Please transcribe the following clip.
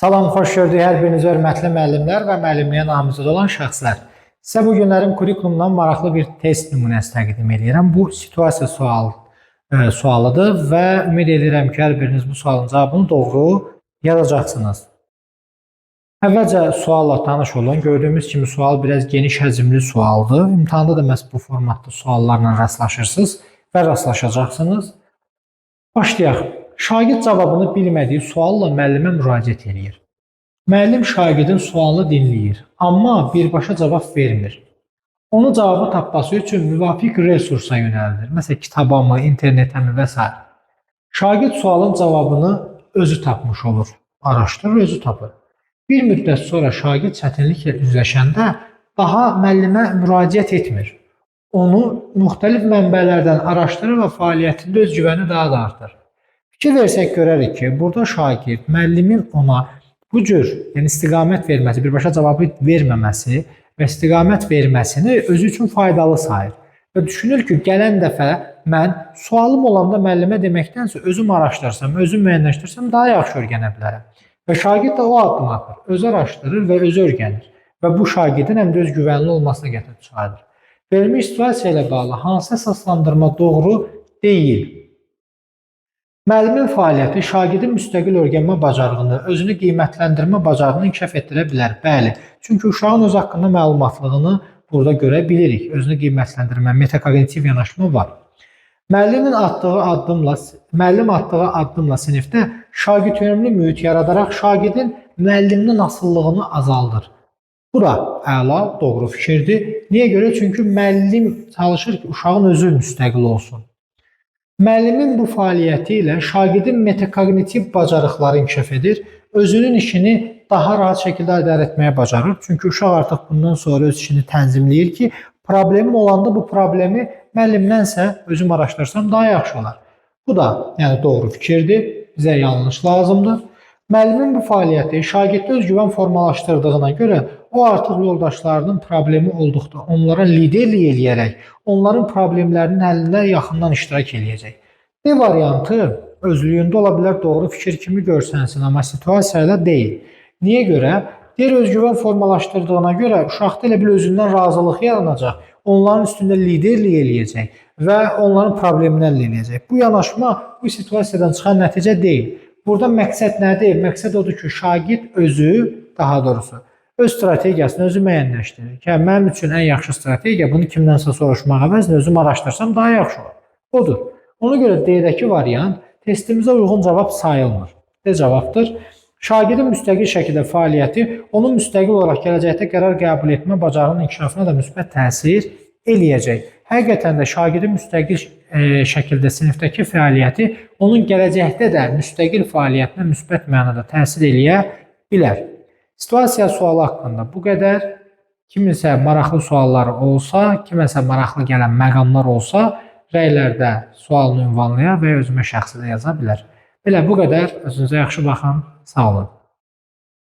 Salam, xoş gördük hər biriniz hörmətli müəllimlər və müəllimliyə namizəd olan şəxslər. Sizə bu günlərin kurikulumdan maraqlı bir test nümunəsi təqdim edirəm. Bu situasiya sualıdır və ümid edirəm ki, hər biriniz bu sualın cavabını doğru yazacaqsınız. Əvvəlcə sualla tanış olun. Gördüyümüz kimi sual biraz geniş həcmli sualdır. İmtahanda da məhz bu formatda suallarla rastlaşırsınız və rastlaşacaqsınız. Başlayaq. Şagird cavabını bilmədiyi sualla müəllimə müraciət edir. Müəllim şagirdin sualını dinləyir, amma birbaşa cavab vermir. Onun cavabı tapması üçün müvafiq resursa yönəldir. Məsələn, kitaba mı, internetə mi və s. Şagird sualın cavabını özü tapmış olur. Araşdırır, özü tapır. Bir müddət sonra şagird çətinliklə üzləşəndə daha müəllimə müraciət etmir. Onu müxtəlif mənbələrdən araşdırır və fəaliyyətində öz güvəni daha da artır. Fikir versək görərik ki, burada şagird müəllimin ona bu cür istiqamət verməsi, birbaşa cavabı verməməsi və istiqamət verməsini özü üçün faydalı sayır. Və düşünür ki, gələn dəfə mən sualım olanda müəllimə deməkdənsə özüm araşdırsam, özüm müəyyənləşdirsəm daha yaxşı öyrənə bilərəm. Və şagird də o addım atır, özü araşdırır və özü öyrənir. Və bu şagirdin həm də öz güvənli olmasına gətirib çıxardır. Verilmiş situasiya ilə bağlı hansı əsaslandırma doğru deyil? Müəllimin fəaliyyəti şagirdin müstəqil öyrənmə bacarığını, özünü qiymətləndirmə bacarığını inkişaf etdirə bilər. Bəli, çünki uşağın öz haqqında məlumatlığını burada görə bilirik. Özünü qiymətləndirmə, metakognitiv yanaşma var. Müəllim atdığı addımla sinifdə şagird yönümlü mühit yaradaraq şagirdin müəlliminin asıllığını azaldır. Bu da əla, doğru fikirdir. Niyə görə? Çünki müəllim çalışır ki, uşağın özü müstəqil olsun. Müəllimin bu fəaliyyəti ilə şagirdin metakognitiv bacarıqları inkişaf edir, özünün işini daha rahat şəkildə idarə etməyə bacarır. Çünki uşaq artıq bundan sonra öz işini tənzimləyir ki, problemim olanda bu problemi müəllimdənsə özüm araşdırsam daha yaxşı olar. Bu da doğru fikirdir, bizə yanlış lazımdır. Müəllimin bu fəaliyyəti şagirddə öz güvən formalaşdırdığına görə o artıq yoldaşlarının problemi olduqda onlara liderlik eləyərək, onların problemlərinin həllində yaxından iştirak eləyəcək. D variantı özlüyündə ola bilər doğru fikir kimi görsənsin, amma situasiya ilə deyil. Niyə görə? Deyir, özgüvən formalaşdırdığına görə uşaqda elə bil özündən razılıq yaranacaq, onların üstündə liderlik eləyəcək və onların problemini həll eləyəcək. Bu yanaşma bu situasiyadan çıxan nəticə deyil. Burada məqsəd nədir? Məqsəd odur ki, şagird özü, daha doğrusu, öz strategiyasını özü müəyyənləşdirir. Mənim üçün ən yaxşı strategiya bunu kimdənsə soruşmaq əvəzinə özüm araşdırsam daha yaxşı olur. Odur. Ona görə D-dəki variant testimizə uyğun cavab sayılmır. D cavabdır. Şagirdin müstəqil şəkildə fəaliyyəti onun müstəqil olaraq gələcəkdə qərar qəbul etmə bacarığının inkişafına da müsbət təsir eləyəcək. Həqiqətən də şagirdin müstəqil şəkildə sinifdəki fəaliyyəti onun gələcəkdə də müstəqil fəaliyyətinə müsbət mənada təsir eləyə bilər. Situasiya sualı haqqında bu qədər. Kiminsə maraqlı sualları olsa, kiməsə maraqlı gələn məqamlar olsa, rəylərdə sualını ünvanlaya və özümə şəxsi də yaza bilər. Belə bu qədər. Özünüzə yaxşı baxın. Sağ olun.